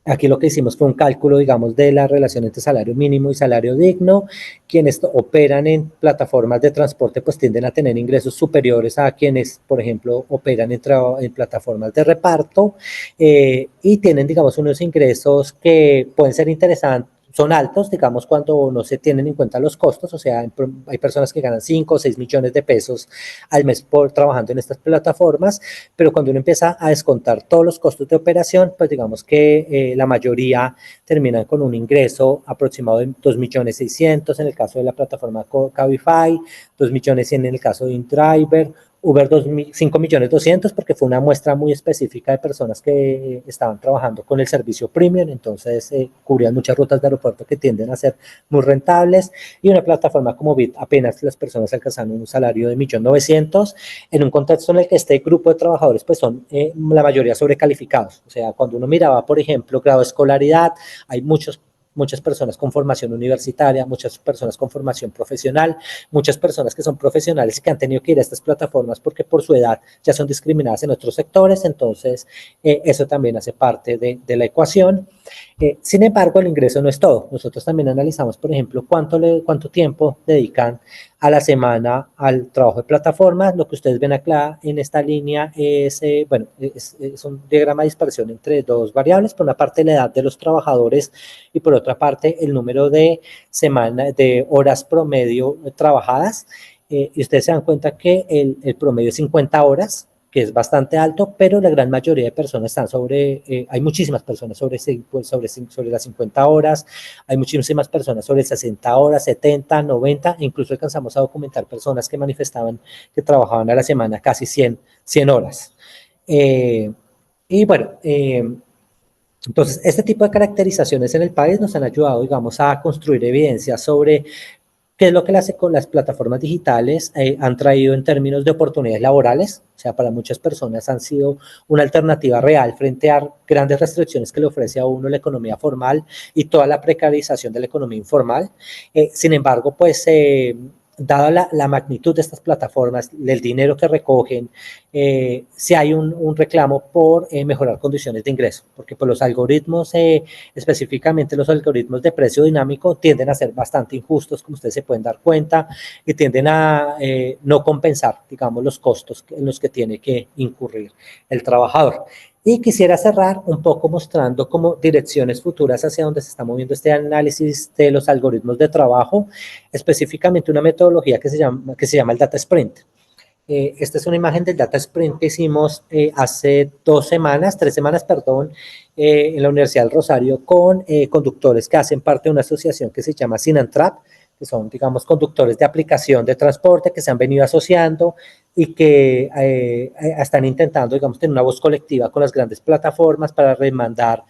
Aquí lo que hicimos fue un cálculo, digamos, de la relación entre salario mínimo y salario digno. Quienes operan en plataformas de transporte pues tienden a tener ingresos superiores a quienes, por ejemplo, operan en plataformas de reparto y tienen, digamos, unos ingresos que pueden ser interesantes. Son altos, digamos, cuando no se tienen en cuenta los costos, o sea, hay personas que ganan 5 o 6 millones de pesos al mes por trabajando en estas plataformas, pero cuando uno empieza a descontar todos los costos de operación, pues digamos que la mayoría terminan con un ingreso aproximado de 2.600.000 en el caso de la plataforma Cabify, 2.100.000 en el caso de InDriver, Uber 5.200.000 porque fue una muestra muy específica de personas que estaban trabajando con el servicio premium, entonces cubrían muchas rutas de aeropuerto que tienden a ser muy rentables, y una plataforma como Bit apenas las personas alcanzan un salario de 1.900.000 en un contexto en el que este grupo de trabajadores pues son la mayoría sobrecalificados. O sea, cuando uno miraba, por ejemplo, grado de escolaridad, hay muchas personas con formación universitaria, muchas personas con formación profesional, muchas personas que son profesionales y que han tenido que ir a estas plataformas porque por su edad ya son discriminadas en otros sectores, entonces eso también hace parte de la ecuación. Sin embargo, el ingreso no es todo. Nosotros también analizamos, por ejemplo, cuánto tiempo dedican a la semana al trabajo de plataformas. Lo que ustedes ven acá en esta línea es, bueno, es un diagrama de dispersión entre dos variables. Por una parte, la edad de los trabajadores y por otra parte, el número de horas promedio trabajadas. Y ustedes se dan cuenta que el promedio es 50 horas, que es bastante alto, pero la gran mayoría de personas están hay muchísimas personas sobre las 50 horas, hay muchísimas personas sobre 60 horas, 70, 90, e incluso alcanzamos a documentar personas que manifestaban que trabajaban a la semana casi 100 horas. Y bueno, Entonces, este tipo de caracterizaciones en el país nos han ayudado, digamos, a construir evidencia sobre qué es lo que las plataformas digitales han traído en términos de oportunidades laborales. O sea, para muchas personas han sido una alternativa real frente a grandes restricciones que le ofrece a uno la economía formal y toda la precarización de la economía informal. Sin embargo, pues dada la magnitud de estas plataformas, el dinero que recogen, si hay un reclamo por mejorar condiciones de ingreso, porque pues, los algoritmos, específicamente los algoritmos de precio dinámico, tienden a ser bastante injustos, como ustedes se pueden dar cuenta, y tienden a no compensar, digamos, los costos en los que tiene que incurrir el trabajador. Y quisiera cerrar un poco mostrando como direcciones futuras hacia donde se está moviendo este análisis de los algoritmos de trabajo, específicamente una metodología que se llama el Data Sprint. Esta es una imagen del Data Sprint que hicimos hace 3 semanas, perdón, en la Universidad del Rosario con conductores que hacen parte de una asociación que se llama Sinantrap, que son, digamos, conductores de aplicación de transporte que se han venido asociando y que están intentando, digamos, tener una voz colectiva con las grandes plataformas para demandar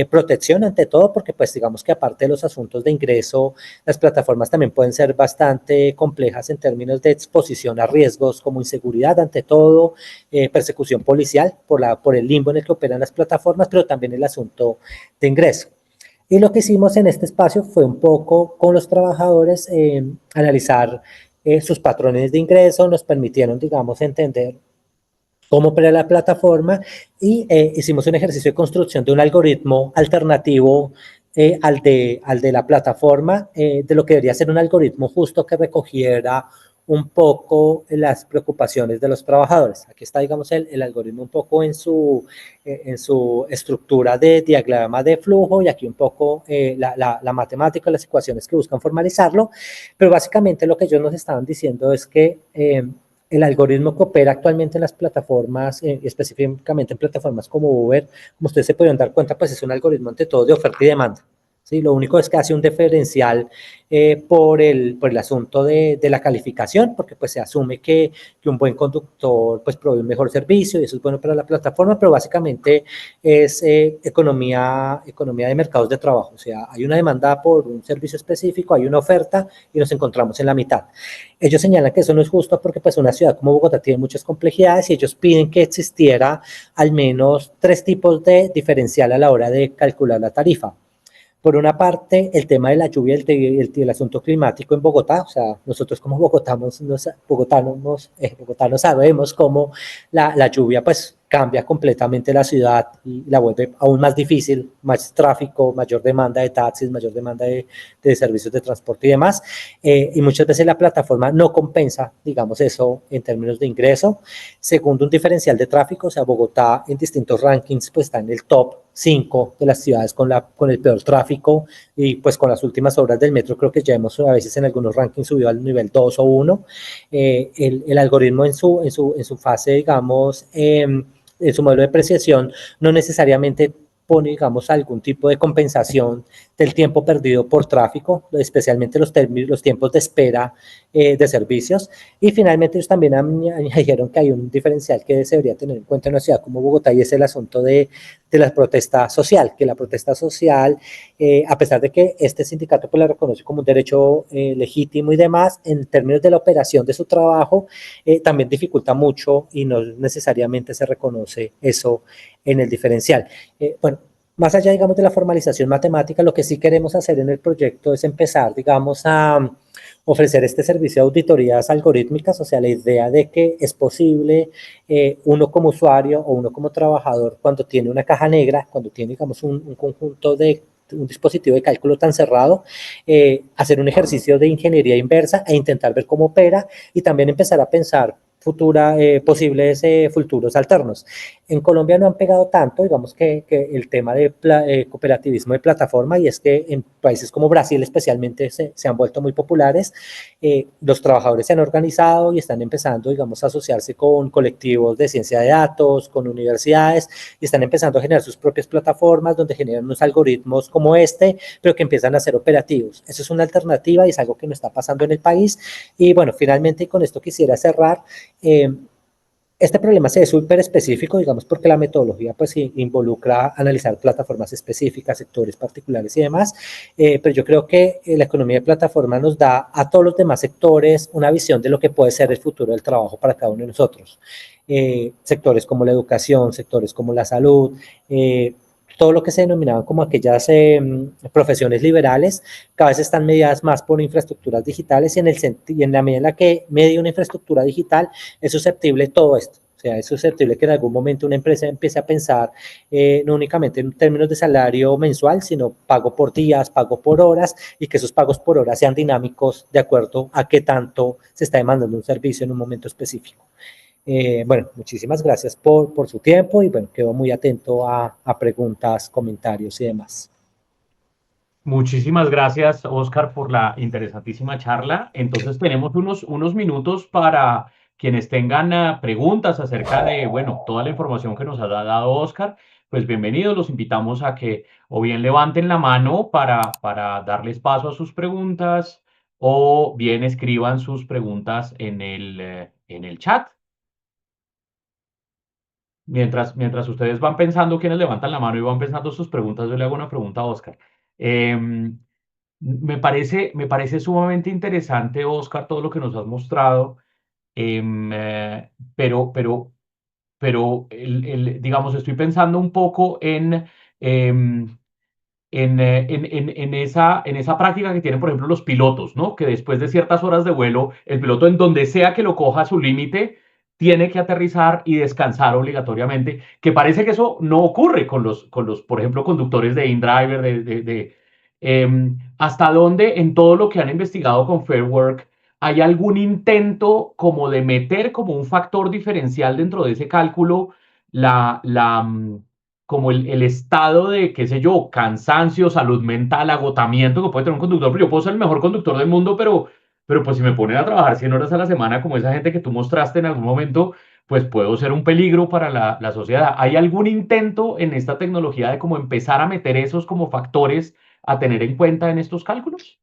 protección ante todo, porque pues digamos que aparte de los asuntos de ingreso, las plataformas también pueden ser bastante complejas en términos de exposición a riesgos como inseguridad ante todo, persecución policial por el limbo en el que operan las plataformas, pero también el asunto de ingreso. Y lo que hicimos en este espacio fue un poco con los trabajadores analizar sus patrones de ingreso, nos permitieron, digamos, entender cómo opera la plataforma y hicimos un ejercicio de construcción de un algoritmo alternativo al de la plataforma, de lo que debería ser un algoritmo justo que recogiera un poco las preocupaciones de los trabajadores. Aquí está, digamos, el algoritmo un poco en su estructura de diagrama de flujo y aquí un poco la matemática, las ecuaciones que buscan formalizarlo, pero básicamente lo que ellos nos estaban diciendo es que el algoritmo que opera actualmente en las plataformas, específicamente en plataformas como Uber, como ustedes se pueden dar cuenta, pues es un algoritmo ante todo de oferta y demanda. ¿Sí? Lo único es que hace un diferencial por el asunto de la calificación, porque pues se asume que un buen conductor pues provee un mejor servicio y eso es bueno para la plataforma, pero básicamente es economía de mercados de trabajo. O sea, hay una demanda por un servicio específico, hay una oferta y nos encontramos en la mitad. Ellos señalan que eso no es justo porque pues una ciudad como Bogotá tiene muchas complejidades y ellos piden que existiera al menos 3 tipos de diferencial a la hora de calcular la tarifa. Por una parte, el tema de la lluvia y el asunto climático en Bogotá, o sea, nosotros como bogotanos sabemos cómo la lluvia pues cambia completamente la ciudad y la vuelve aún más difícil, más tráfico, mayor demanda de taxis, mayor demanda de servicios de transporte y demás, y muchas veces la plataforma no compensa, digamos, eso en términos de ingreso. Segundo, un diferencial de tráfico, o sea, Bogotá en distintos rankings pues está en el top 5 de las ciudades con el peor tráfico y pues con las últimas obras del metro creo que ya hemos a veces en algunos rankings subido al nivel 2 o 1. El algoritmo en su fase, digamos, en su modelo de apreciación no necesariamente pone, digamos, algún tipo de compensación del tiempo perdido por tráfico, especialmente los tiempos de espera de servicios. Y finalmente ellos también añadieron que hay un diferencial que se debería tener en cuenta en una ciudad como Bogotá y es el asunto de la protesta social, que la protesta social, a pesar de que este sindicato pues la reconoce como un derecho legítimo y demás, en términos de la operación de su trabajo, también dificulta mucho y no necesariamente se reconoce eso en el diferencial. Bueno, más allá, digamos, de la formalización matemática, lo que sí queremos hacer en el proyecto es empezar, digamos, a ofrecer este servicio de auditorías algorítmicas, o sea, la idea de que es posible uno como usuario o uno como trabajador, cuando tiene una caja negra, cuando tiene, digamos, un conjunto de un dispositivo de cálculo tan cerrado, hacer un ejercicio de ingeniería inversa e intentar ver cómo opera y también empezar a pensar posibles futuros alternos. En Colombia no han pegado tanto, digamos que el tema de cooperativismo de plataforma y es que en países como Brasil especialmente se han vuelto muy populares. Los trabajadores se han organizado y están empezando, digamos, a asociarse con colectivos de ciencia de datos, con universidades y están empezando a generar sus propias plataformas donde generan unos algoritmos como este, pero que empiezan a ser operativos. Eso es una alternativa y es algo que no está pasando en el país. Y bueno, finalmente con esto quisiera cerrar. Este problema se ve súper específico, digamos, porque la metodología pues involucra analizar plataformas específicas, sectores particulares y demás, pero yo creo que la economía de plataforma nos da a todos los demás sectores una visión de lo que puede ser el futuro del trabajo para cada uno de nosotros. Sectores como la educación, sectores como la salud, todo lo que se denominaban como aquellas profesiones liberales, cada vez están mediadas más por infraestructuras digitales y en la medida en la que media una infraestructura digital es susceptible todo esto. O sea, es susceptible que en algún momento una empresa empiece a pensar no únicamente en términos de salario mensual, sino pago por días, pago por horas, y que esos pagos por horas sean dinámicos de acuerdo a qué tanto se está demandando un servicio en un momento específico. Bueno, muchísimas gracias por su tiempo y bueno, quedo muy atento a preguntas, comentarios y demás. Muchísimas gracias, Oscar, por la interesantísima charla. Entonces tenemos unos minutos para quienes tengan preguntas acerca de, bueno, toda la información que nos ha dado Oscar. Pues bienvenidos, los invitamos a que o bien levanten la mano para darles paso a sus preguntas o bien escriban sus preguntas en el chat. Mientras ustedes van pensando quienes levantan la mano y van pensando sus preguntas, yo le hago una pregunta a Oscar. Em, me parece sumamente interesante, Oscar, todo lo que nos has mostrado, pero digamos, estoy pensando un poco em, en esa práctica que tienen, por ejemplo, los pilotos, ¿no? Que después de ciertas horas de vuelo, el piloto en donde sea que lo coja a su límite, tiene que aterrizar y descansar obligatoriamente, que parece que eso no ocurre con los, por ejemplo, conductores de InDriver, ¿hasta dónde en todo lo que han investigado con Fair Work hay algún intento como de meter como un factor diferencial dentro de ese cálculo como el estado de, qué sé yo, cansancio, salud mental, agotamiento que puede tener un conductor? Pero yo puedo ser el mejor conductor del mundo, pero pues si me ponen a trabajar 100 horas a la semana, como esa gente que tú mostraste en algún momento, pues puedo ser un peligro para la sociedad. ¿Hay algún intento en esta tecnología de como empezar a meter esos como factores a tener en cuenta en estos cálculos?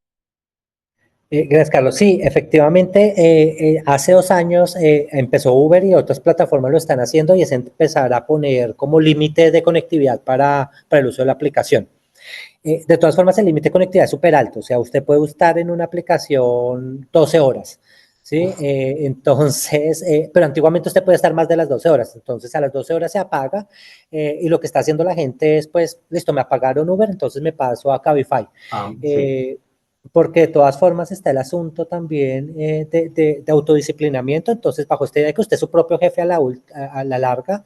Gracias, Carlos. Sí, efectivamente, hace 2 años empezó Uber y otras plataformas lo están haciendo y es empezar a poner como límite de conectividad para el uso de la aplicación. De todas formas, el límite de conectividad es súper alto, o sea, usted puede estar en una aplicación 12 horas, ¿sí? Entonces, pero antiguamente usted puede estar más de las 12 horas, entonces a las 12 horas se apaga y lo que está haciendo la gente es, pues, listo, me apagaron Uber, entonces me paso a Cabify. Sí. Porque de todas formas está el asunto también de autodisciplinamiento, entonces bajo esta idea de que usted es su propio jefe a la larga,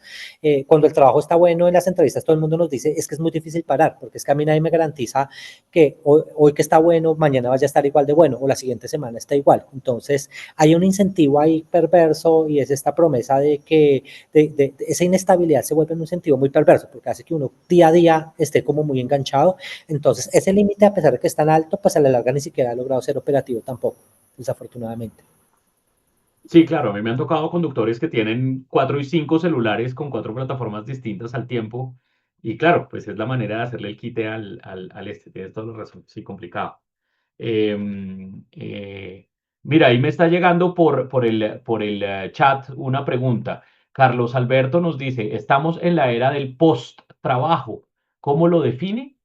cuando el trabajo está bueno en las entrevistas todo el mundo nos dice es que es muy difícil parar, porque es que a mí nadie me garantiza que hoy que está bueno, mañana vaya a estar igual de bueno o la siguiente semana está igual, entonces hay un incentivo ahí perverso y es esta promesa de que de esa inestabilidad se vuelve un incentivo muy perverso, porque hace que uno día a día esté como muy enganchado, entonces ese límite a pesar de que es tan alto, pues a la larga ni siquiera ha logrado ser operativo tampoco, desafortunadamente. Sí, claro, a mí me han tocado conductores que tienen 4 y 5 celulares con 4 plataformas distintas al tiempo. Y claro, pues es la manera de hacerle el quite al este. Tienes toda la razón. Sí, complicado. Em, eh, Mira, ahí me está llegando por el chat una pregunta. Carlos Alberto nos dice, estamos en la era del post-trabajo. ¿Cómo lo define?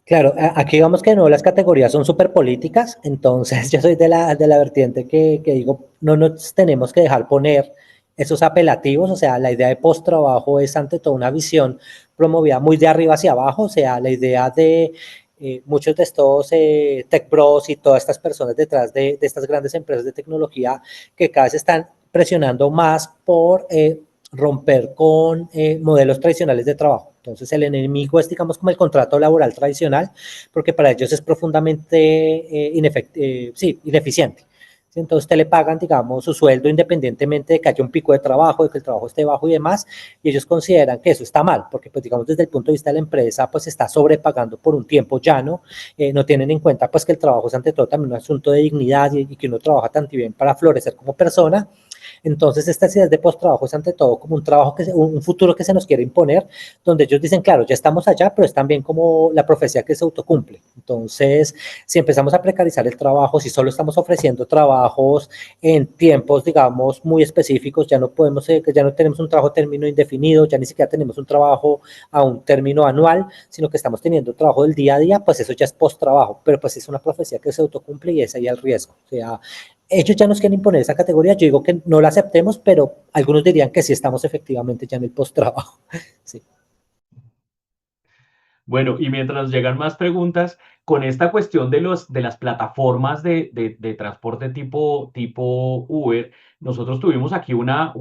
Claro, aquí vamos que no, las categorías son súper políticas, entonces yo soy de la vertiente que digo, no nos tenemos que dejar poner esos apelativos, o sea, la idea de post-trabajo es ante todo una visión promovida muy de arriba hacia abajo, o sea, la idea de muchos de estos tech bros y todas estas personas detrás de estas grandes empresas de tecnología que cada vez están presionando más por romper con modelos tradicionales de trabajo. Entonces el enemigo es, digamos, como el contrato laboral tradicional, porque para ellos es profundamente sí, ineficiente. Entonces usted le pagan, digamos, su sueldo independientemente de que haya un pico de trabajo, de que el trabajo esté bajo y demás, y ellos consideran que eso está mal, porque pues digamos desde el punto de vista de la empresa, pues está sobrepagando por un tiempo llano, no tienen en cuenta pues que el trabajo es ante todo también un asunto de dignidad y que uno trabaja tanto bien para florecer como persona, Entonces, estas ideas de post-trabajo es ante todo como un trabajo, un futuro que se nos quiere imponer, donde ellos dicen, claro, ya estamos allá, pero es también como la profecía que se autocumple. Entonces, si empezamos a precarizar el trabajo, si solo estamos ofreciendo trabajos en tiempos, digamos, muy específicos, ya no podemos, ya no tenemos un trabajo a término indefinido, ya ni siquiera tenemos un trabajo a un término anual, sino que estamos teniendo trabajo del día a día, pues eso ya es post-trabajo, pero pues es una profecía que se autocumple y es ahí el riesgo. O sea, ellos ya nos quieren imponer esa categoría, yo digo que no la aceptemos, pero algunos dirían que sí estamos efectivamente ya en el post-trabajo. Sí. Bueno, y mientras llegan más preguntas, con esta cuestión de las plataformas de transporte tipo Uber, nosotros tuvimos aquí una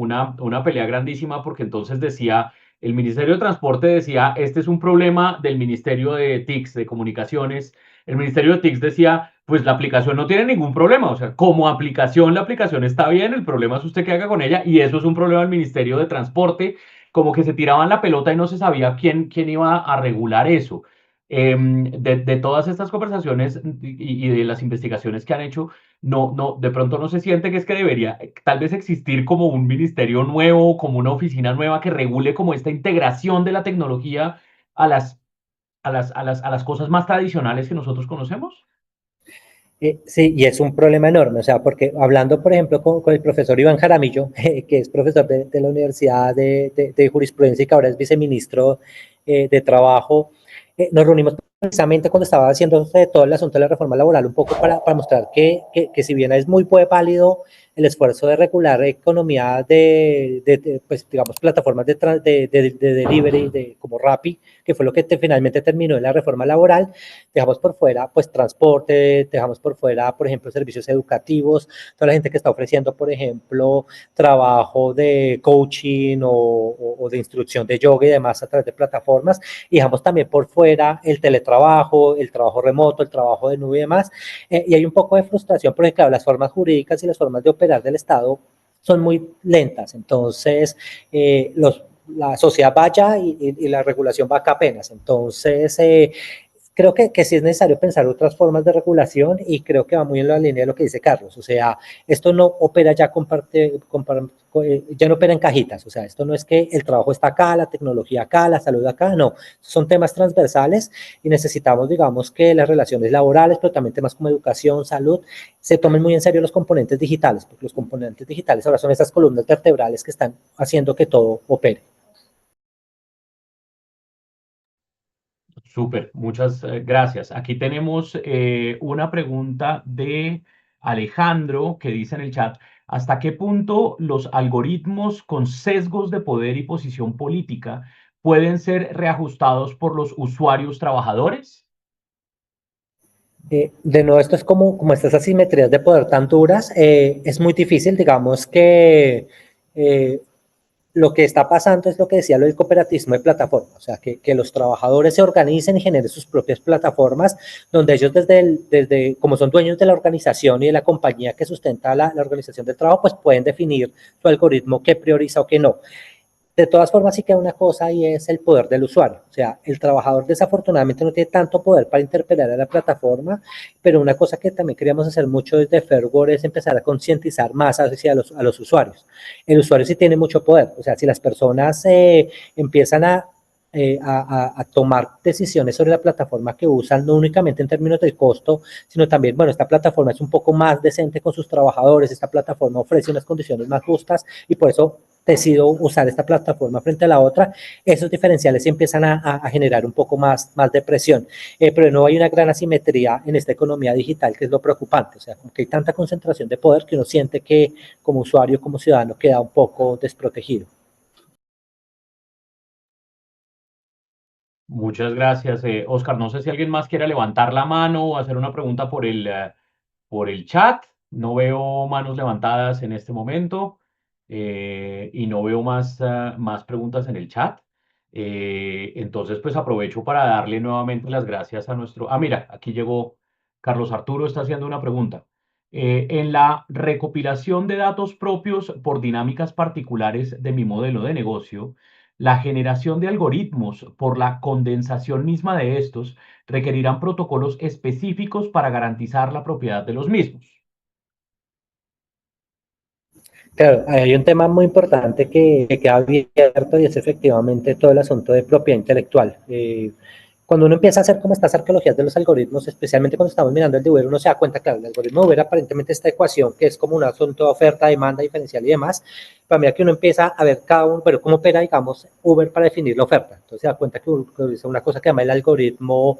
pelea grandísima porque entonces decía, el Ministerio de Transporte decía, este es un problema del Ministerio de TICS, de Comunicaciones. El Ministerio de TICS decía, pues la aplicación no tiene ningún problema, o sea, como aplicación, la aplicación está bien, el problema es usted qué haga con ella y eso es un problema del Ministerio de Transporte, como que se tiraban la pelota y no se sabía quién iba a regular eso. De todas estas conversaciones y de las investigaciones que han hecho, de pronto no se siente que es que debería tal vez existir como un ministerio nuevo, como una oficina nueva que regule como esta integración de la tecnología a las cosas más tradicionales que nosotros conocemos. Sí, y es un problema enorme, o sea, porque hablando, por ejemplo, con el profesor Iván Jaramillo, que es profesor de la Universidad de Jurisprudencia y que ahora es viceministro de Trabajo, nos reunimos precisamente cuando estaba haciendo todo el asunto de la reforma laboral, un poco para mostrar que si bien es muy válido el esfuerzo de regular economía pues, digamos, plataformas de delivery, como Rappi, que fue lo que finalmente terminó en la reforma laboral, dejamos por fuera, pues, transporte, dejamos por fuera, por ejemplo, servicios educativos, toda la gente que está ofreciendo, por ejemplo, trabajo de coaching o de instrucción de yoga y demás a través de plataformas, y dejamos también por fuera el teletrabajo, el trabajo remoto, el trabajo de nube y demás, y hay un poco de frustración porque, claro, las formas jurídicas y las formas de operar del Estado son muy lentas, entonces la sociedad va allá y la regulación va acá apenas, entonces creo que sí es necesario pensar otras formas de regulación y creo que va muy en la línea de lo que dice Carlos. O sea, esto no opera ya ya no opera en cajitas. O sea, esto no es que el trabajo está acá, la tecnología acá, la salud acá. No, son temas transversales y necesitamos, digamos, que las relaciones laborales, pero también temas como educación, salud, se tomen muy en serio los componentes digitales, porque los componentes digitales ahora son esas columnas vertebrales que están haciendo que todo opere. Súper, muchas gracias. Aquí tenemos una pregunta de Alejandro que dice en el chat, ¿hasta qué punto los algoritmos con sesgos de poder y posición política pueden ser reajustados por los usuarios trabajadores? De nuevo, esto es como estas asimetrías de poder tan duras, es muy difícil, digamos que eh, lo que está pasando es lo que decía lo del cooperativismo de plataforma, o sea, que los trabajadores se organicen y generen sus propias plataformas, donde ellos como son dueños de la organización y de la compañía que sustenta la organización del trabajo, pues pueden definir su algoritmo qué prioriza o qué no. De todas formas, sí queda una cosa y es el poder del usuario. O sea, el trabajador desafortunadamente no tiene tanto poder para interpelar a la plataforma, pero una cosa que también queríamos hacer mucho desde Fairword es empezar a concientizar más hacia los usuarios. El usuario sí tiene mucho poder. O sea, si las personas empiezan a tomar decisiones sobre la plataforma que usan, no únicamente en términos del costo, sino también, bueno, esta plataforma es un poco más decente con sus trabajadores, esta plataforma ofrece unas condiciones más justas y por eso decido usar esta plataforma frente a la otra, esos diferenciales empiezan a generar un poco más de presión. Pero no hay una gran asimetría en esta economía digital, que es lo preocupante. O sea, como que hay tanta concentración de poder que uno siente que como usuario, como ciudadano, queda un poco desprotegido. Muchas gracias, Oscar. No sé si alguien más quiere levantar la mano o hacer una pregunta por el chat. No veo manos levantadas en este momento y no veo más preguntas en el chat. Entonces, pues aprovecho para darle nuevamente las gracias a nuestro... Ah, mira, aquí llegó Carlos Arturo, está haciendo una pregunta. En la recopilación de datos propios por dinámicas particulares de mi modelo de negocio, la generación de algoritmos por la condensación misma de estos requerirán protocolos específicos para garantizar la propiedad de los mismos. Claro, hay un tema muy importante que queda abierto y es efectivamente todo el asunto de propiedad intelectual. Cuando uno empieza a hacer como estas arqueologías de los algoritmos, especialmente cuando estamos mirando el de Uber, uno se da cuenta, claro, el algoritmo de Uber aparentemente esta ecuación que es como un asunto de oferta, demanda, diferencial y demás, para mí que uno empieza a ver cada uno, pero cómo opera, digamos, Uber para definir la oferta. Entonces se da cuenta que es una cosa que se llama el algoritmo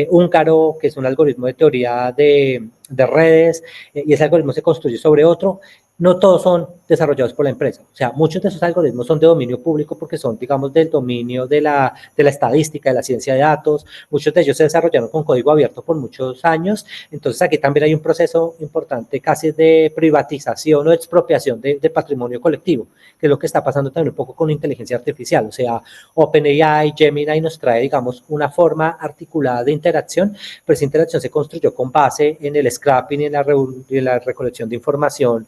húngaro, que es un algoritmo de teoría de redes, y ese algoritmo se construye sobre otro. No todos son desarrollados por la empresa. O sea, muchos de esos algoritmos son de dominio público porque son, digamos, del dominio de la estadística, de la ciencia de datos. Muchos de ellos se desarrollaron con código abierto por muchos años. Entonces, aquí también hay un proceso importante casi de privatización o expropiación de patrimonio colectivo, que es lo que está pasando también un poco con inteligencia artificial. O sea, OpenAI, Gemini nos trae, digamos, una forma articulada de interacción, pero esa interacción se construyó con base en el scrapping y en la recolección de información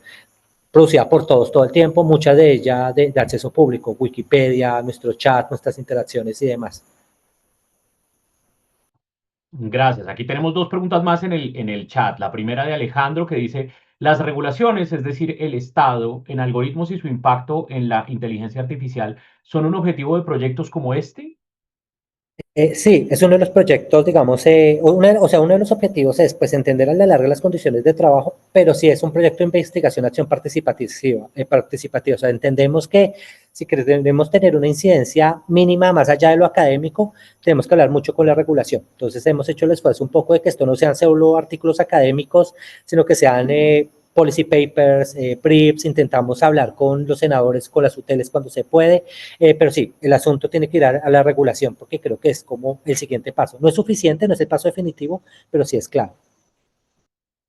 producida por todos todo el tiempo, muchas de ellas de acceso público, Wikipedia, nuestro chat, nuestras interacciones y demás. Gracias. Aquí tenemos dos preguntas más en el chat. La primera de Alejandro que dice, las regulaciones, es decir, el Estado en algoritmos y su impacto en la inteligencia artificial, ¿son un objetivo de proyectos como este? Sí, es uno de los proyectos, digamos, o sea, uno de los objetivos es pues entender a la larga las condiciones de trabajo, pero sí es un proyecto de investigación, acción participativa. O sea, entendemos que si queremos tener una incidencia mínima más allá de lo académico, tenemos que hablar mucho con la regulación. Entonces hemos hecho el esfuerzo un poco de que esto no sean solo artículos académicos, sino que sean policy papers, PRIPS, intentamos hablar con los senadores, con las UTELes cuando se puede, pero sí, el asunto tiene que ir a la regulación porque creo que es como el siguiente paso. No es suficiente, no es el paso definitivo, pero sí es clave.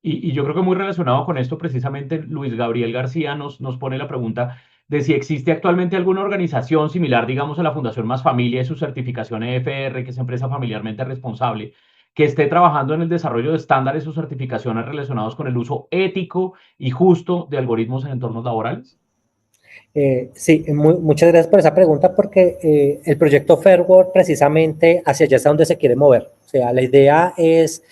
Y yo creo que muy relacionado con esto, precisamente Luis Gabriel García nos pone la pregunta de si existe actualmente alguna organización similar, digamos, a la Fundación Más Familia y su certificación EFR, que es empresa familiarmente responsable, que esté trabajando en el desarrollo de estándares o certificaciones relacionados con el uso ético y justo de algoritmos en entornos laborales. Sí, muchas gracias por esa pregunta porque el proyecto Fairwork precisamente hacia allá es a donde se quiere mover. O sea, la idea es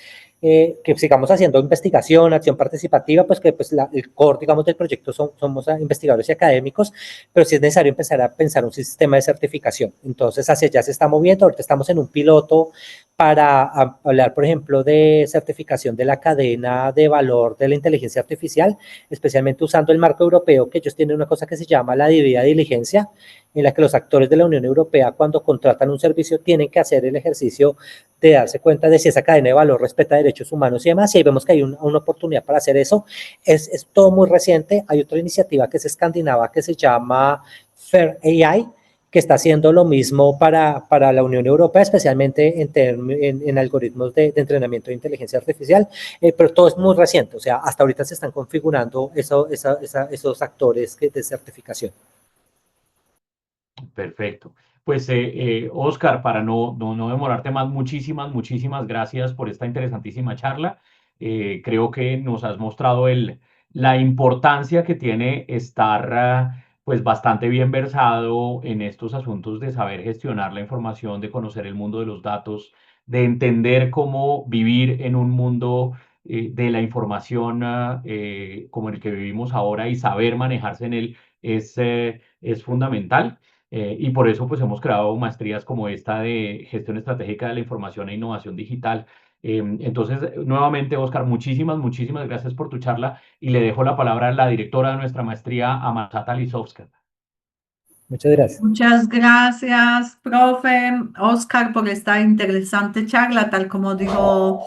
que sigamos haciendo investigación, acción participativa, pues que pues el core, digamos, del proyecto somos investigadores y académicos, pero sí es necesario empezar a pensar un sistema de certificación. Entonces, hacia allá se está moviendo. Ahorita estamos en un piloto para hablar, por ejemplo, de certificación de la cadena de valor de la inteligencia artificial, especialmente usando el marco europeo, que ellos tienen una cosa que se llama la debida diligencia, en la que los actores de la Unión Europea, cuando contratan un servicio, tienen que hacer el ejercicio de darse cuenta de si esa cadena de valor respeta derechos humanos y demás, y ahí vemos que hay una oportunidad para hacer eso. Es todo muy reciente. Hay otra iniciativa que es escandinava que se llama Fair AI, que está haciendo lo mismo para la Unión Europea, especialmente en algoritmos de entrenamiento de inteligencia artificial, pero todo es muy reciente. O sea, hasta ahorita se están configurando esos actores de certificación. Perfecto. Pues, Oscar, para no demorarte más, muchísimas gracias por esta interesantísima charla. Creo que nos has mostrado la importancia que tiene estar pues bastante bien versado en estos asuntos de saber gestionar la información, de conocer el mundo de los datos, de entender cómo vivir en un mundo de la información como el que vivimos ahora y saber manejarse en él es fundamental. Y por eso pues hemos creado maestrías como esta de gestión estratégica de la información e innovación digital. Entonces, nuevamente, Oscar, muchísimas gracias por tu charla y le dejo la palabra a la directora de nuestra maestría, Amasata Lisovska. Muchas gracias. Muchas gracias, profe Oscar, por esta interesante charla. Tal como dijo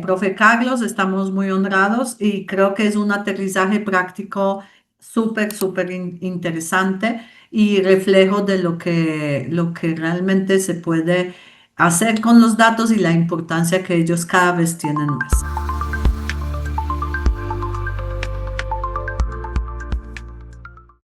profe Carlos, estamos muy honrados y creo que es un aterrizaje práctico súper interesante y reflejo de lo que realmente se puede hacer con los datos y la importancia que ellos cada vez tienen más.